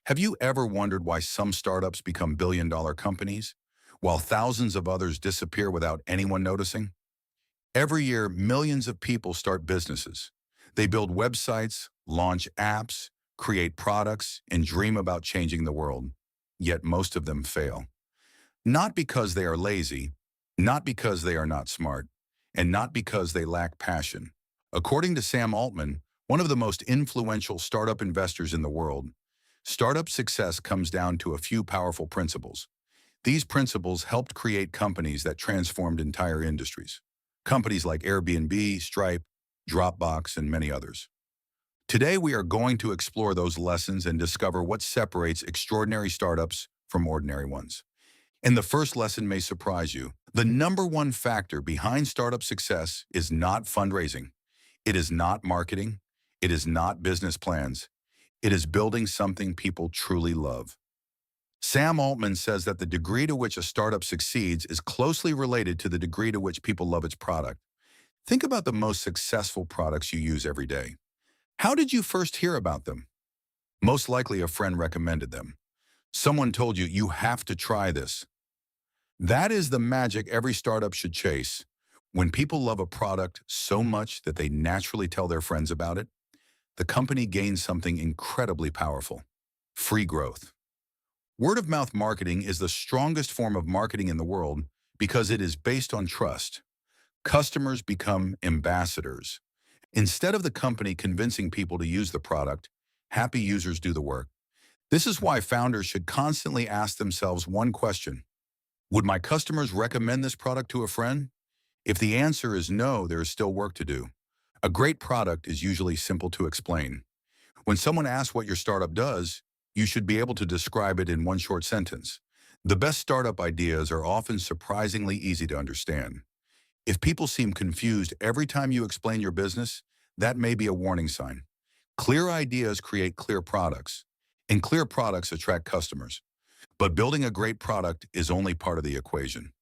Have you ever wondered why some startups become billion-dollar companies, while thousands of others disappear without anyone noticing? Every year, millions of people start businesses. They build websites, launch apps, create products, and dream about changing the world. Yet most of them fail. Not because they are lazy, not because they are not smart, and not because they lack passion. According to Sam Altman, one of the most influential startup investors in the world, startup success comes down to a few powerful principles. These principles helped create companies that transformed entire industries. Companies like Airbnb, Stripe, Dropbox, and many others. Today, we are going to explore those lessons and discover what separates extraordinary startups from ordinary ones. And the first lesson may surprise you. The number one factor behind startup success is not fundraising. It is not marketing. It is not business plans. It is building something people truly love. Sam Altman says that the degree to which a startup succeeds is closely related to the degree to which people love its product. Think about the most successful products you use every day. How did you first hear about them? Most likely a friend recommended them. Someone told you, you have to try this. That is the magic every startup should chase. When people love a product so much that they naturally tell their friends about it, the company gains something incredibly powerful: free growth. Word-of-mouth marketing is the strongest form of marketing in the world because it is based on trust. Customers become ambassadors. Instead of the company convincing people to use the product, happy users do the work. This is why founders should constantly ask themselves one question: would my customers recommend this product to a friend? If the answer is no, there is still work to do. A great product is usually simple to explain. When someone asks what your startup does, you should be able to describe it in one short sentence. The best startup ideas are often surprisingly easy to understand. If people seem confused every time you explain your business, that may be a warning sign. Clear ideas create clear products, and clear products attract customers. But building a great product is only part of the equation.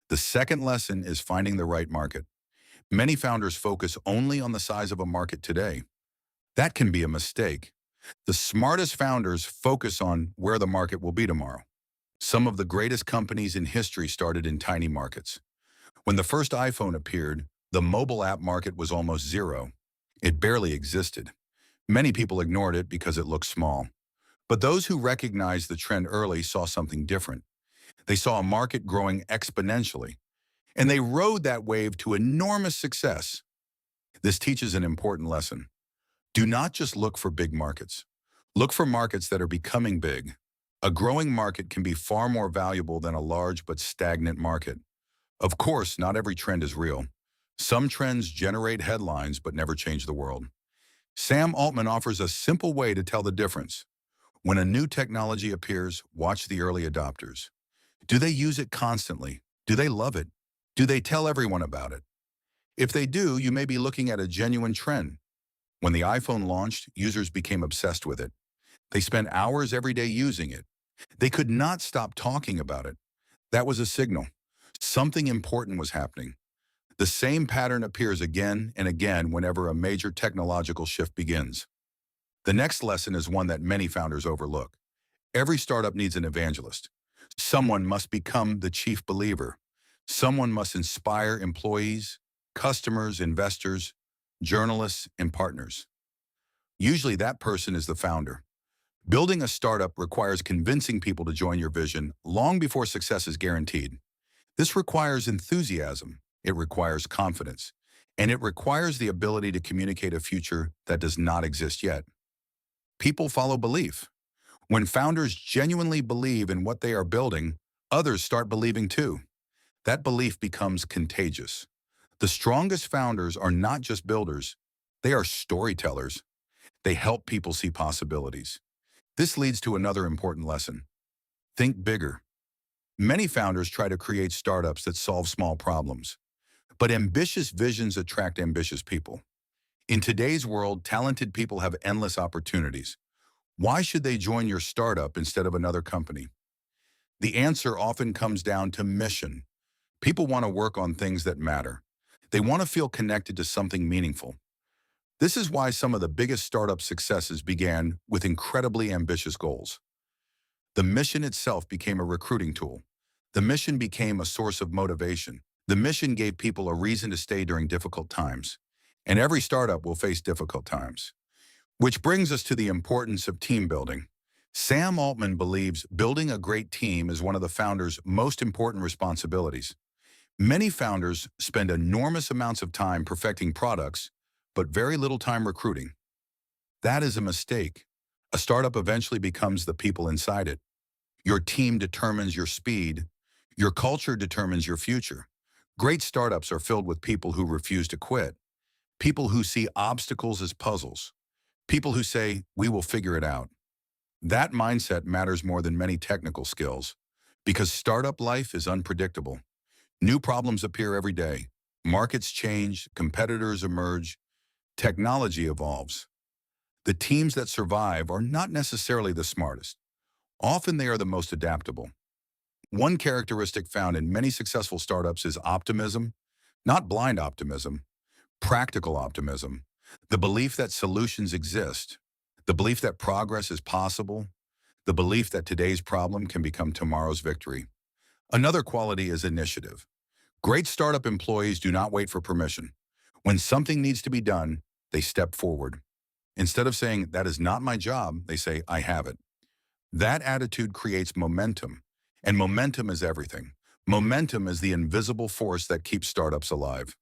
The second lesson is finding the right market. Many founders focus only on the size of a market today. That can be a mistake. The smartest founders focus on where the market will be tomorrow. Some of the greatest companies in history started in tiny markets. When the first iPhone appeared, the mobile app market was almost zero. It barely existed. Many people ignored it because it looked small. But those who recognized the trend early saw something different. They saw a market growing exponentially, and they rode that wave to enormous success. This teaches an important lesson. Do not just look for big markets. Look for markets that are becoming big. A growing market can be far more valuable than a large but stagnant market. Of course, not every trend is real. Some trends generate headlines but never change the world. Sam Altman offers a simple way to tell the difference. When a new technology appears, watch the early adopters. Do they use it constantly? Do they love it? Do they tell everyone about it? If they do, you may be looking at a genuine trend. When the iPhone launched, users became obsessed with it. They spent hours every day using it. They could not stop talking about it. That was a signal. Something important was happening. The same pattern appears again and again whenever a major technological shift begins. The next lesson is one that many founders overlook. Every startup needs an evangelist. Someone must become the chief believer. Someone must inspire employees, customers, investors, journalists, and partners. Usually that person is the founder. Building a startup requires convincing people to join your vision long before success is guaranteed. This requires enthusiasm, it requires confidence, and it requires the ability to communicate a future that does not exist yet. People follow belief. When founders genuinely believe in what they are building, others start believing too. That belief becomes contagious. The strongest founders are not just builders, they are storytellers. They help people see possibilities. This leads to another important lesson. Think bigger. Many founders try to create startups that solve small problems, but ambitious visions attract ambitious people. In today's world, talented people have endless opportunities. Why should they join your startup instead of another company? The answer often comes down to mission. People want to work on things that matter. They want to feel connected to something meaningful. This is why some of the biggest startup successes began with incredibly ambitious goals. The mission itself became a recruiting tool. The mission became a source of motivation. The mission gave people a reason to stay during difficult times. And every startup will face difficult times. Which brings us to the importance of team building. Sam Altman believes building a great team is one of the founders' most important responsibilities. Many founders spend enormous amounts of time perfecting products, but very little time recruiting. That is a mistake. A startup eventually becomes the people inside it. Your team determines your speed. Your culture determines your future. Great startups are filled with people who refuse to quit, people who see obstacles as puzzles, people who say, we will figure it out. That mindset matters more than many technical skills because startup life is unpredictable. New problems appear every day. Markets change, competitors emerge, technology evolves. The teams that survive are not necessarily the smartest. Often they are the most adaptable. One characteristic found in many successful startups is optimism, not blind optimism, practical optimism, the belief that solutions exist, the belief that progress is possible, the belief that today's problem can become tomorrow's victory. Another quality is initiative. Great startup employees do not wait for permission. When something needs to be done, they step forward. Instead of saying, that is not my job, they say, I have it. That attitude creates momentum, and momentum is everything. Momentum is the invisible force that keeps startups alive.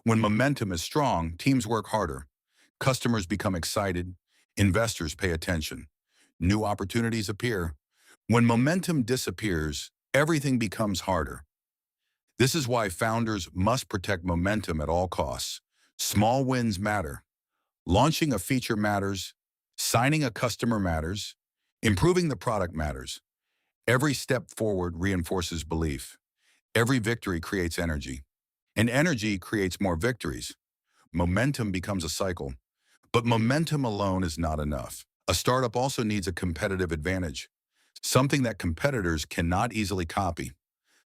When momentum is strong, teams work harder. Customers become excited. Investors pay attention. New opportunities appear. When momentum disappears, everything becomes harder. This is why founders must protect momentum at all costs. Small wins matter. Launching a feature matters. Signing a customer matters. Improving the product matters. Every step forward reinforces belief. Every victory creates energy. And energy creates more victories. Momentum becomes a cycle. But momentum alone is not enough. A startup also needs a competitive advantage, something that competitors cannot easily copy.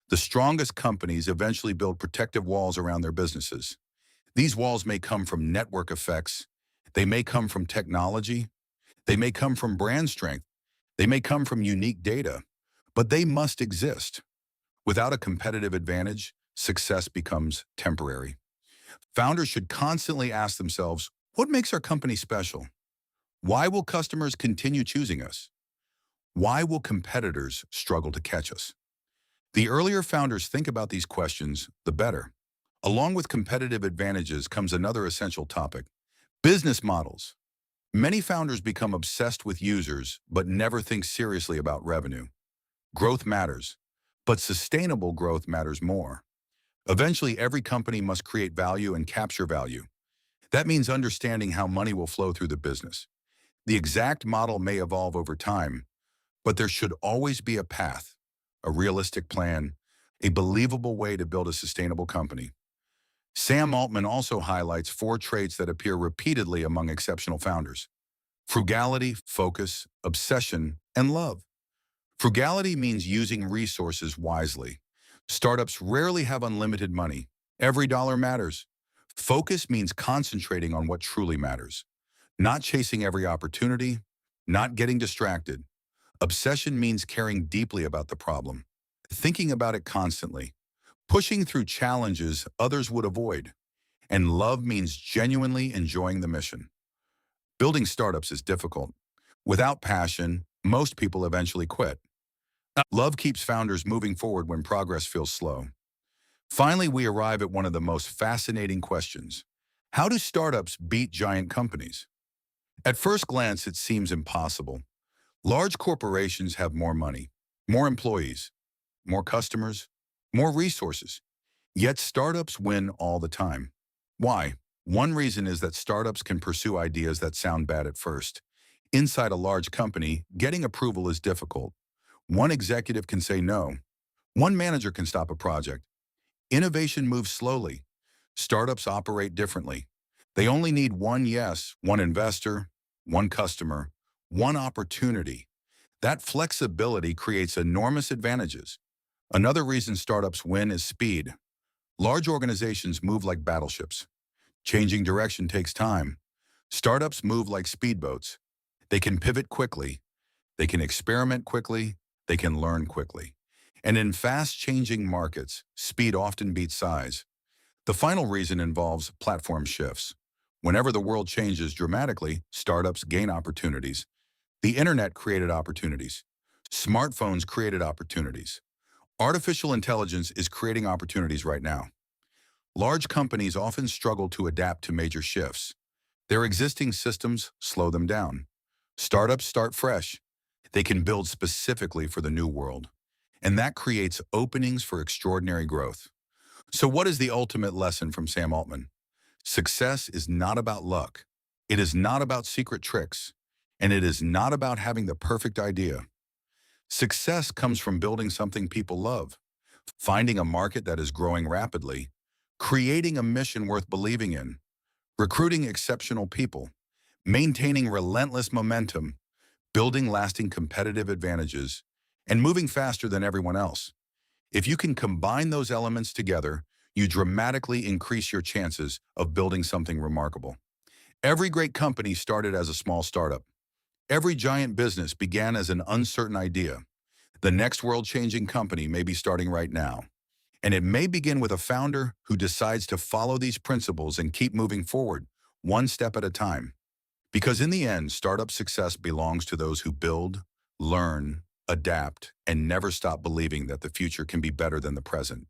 The strongest companies eventually build protective walls around their businesses. These walls may come from network effects. They may come from technology. They may come from brand strength. They may come from unique data. But they must exist. Without a competitive advantage, success becomes temporary. Founders should constantly ask themselves, what makes our company special? Why will customers continue choosing us? Why will competitors struggle to catch us? The earlier founders think about these questions, the better. Along with competitive advantages comes another essential topic: business models. Many founders become obsessed with users, but never think seriously about revenue. Growth matters, but sustainable growth matters more. Eventually, every company must create value and capture value. That means understanding how money will flow through the business. The exact model may evolve over time, but there should always be a path, a realistic plan, a believable way to build a sustainable company. Sam Altman also highlights 4 traits that appear repeatedly among exceptional founders: frugality, focus, obsession, and love. Frugality means using resources wisely. Startups rarely have unlimited money. Every dollar matters. Focus means concentrating on what truly matters, not chasing every opportunity, not getting distracted. Obsession means caring deeply about the problem, thinking about it constantly, pushing through challenges others would avoid. And love means genuinely enjoying the mission. Building startups is difficult. Without passion, most people eventually quit. Love keeps founders moving forward when progress feels slow. Finally, we arrive at one of the most fascinating questions. How do startups beat giant companies? At first glance, it seems impossible. Large corporations have more money, more employees, more customers, more resources. Yet startups win all the time. Why? One reason is that startups can pursue ideas that sound bad at first. Inside a large company, getting approval is difficult. One executive can say no. One manager can stop a project. Innovation moves slowly. Startups operate differently. They only need one yes, one investor, one customer, one opportunity. That flexibility creates enormous advantages. Another reason startups win is speed. Large organizations move like battleships. Changing direction takes time. Startups move like speedboats. They can pivot quickly. They can experiment quickly. They can learn quickly. And in fast-changing markets, speed often beats size. The final reason involves platform shifts. Whenever the world changes dramatically, startups gain opportunities. The internet created opportunities. Smartphones created opportunities. Artificial intelligence is creating opportunities right now. Large companies often struggle to adapt to major shifts. Their existing systems slow them down. Startups start fresh. They can build specifically for the new world. And that creates openings for extraordinary growth. So what is the ultimate lesson from Sam Altman? Success is not about luck. It is not about secret tricks. And it is not about having the perfect idea. Success comes from building something people love, finding a market that is growing rapidly, creating a mission worth believing in, recruiting exceptional people, maintaining relentless momentum, building lasting competitive advantages, and moving faster than everyone else. If you can combine those elements together, you dramatically increase your chances of building something remarkable. Every great company started as a small startup. Every giant business began as an uncertain idea. The next world-changing company may be starting right now. And it may begin with a founder who decides to follow these principles and keep moving forward, one step at a time. Because in the end, startup success belongs to those who build, learn, adapt, and never stop believing that the future can be better than the present.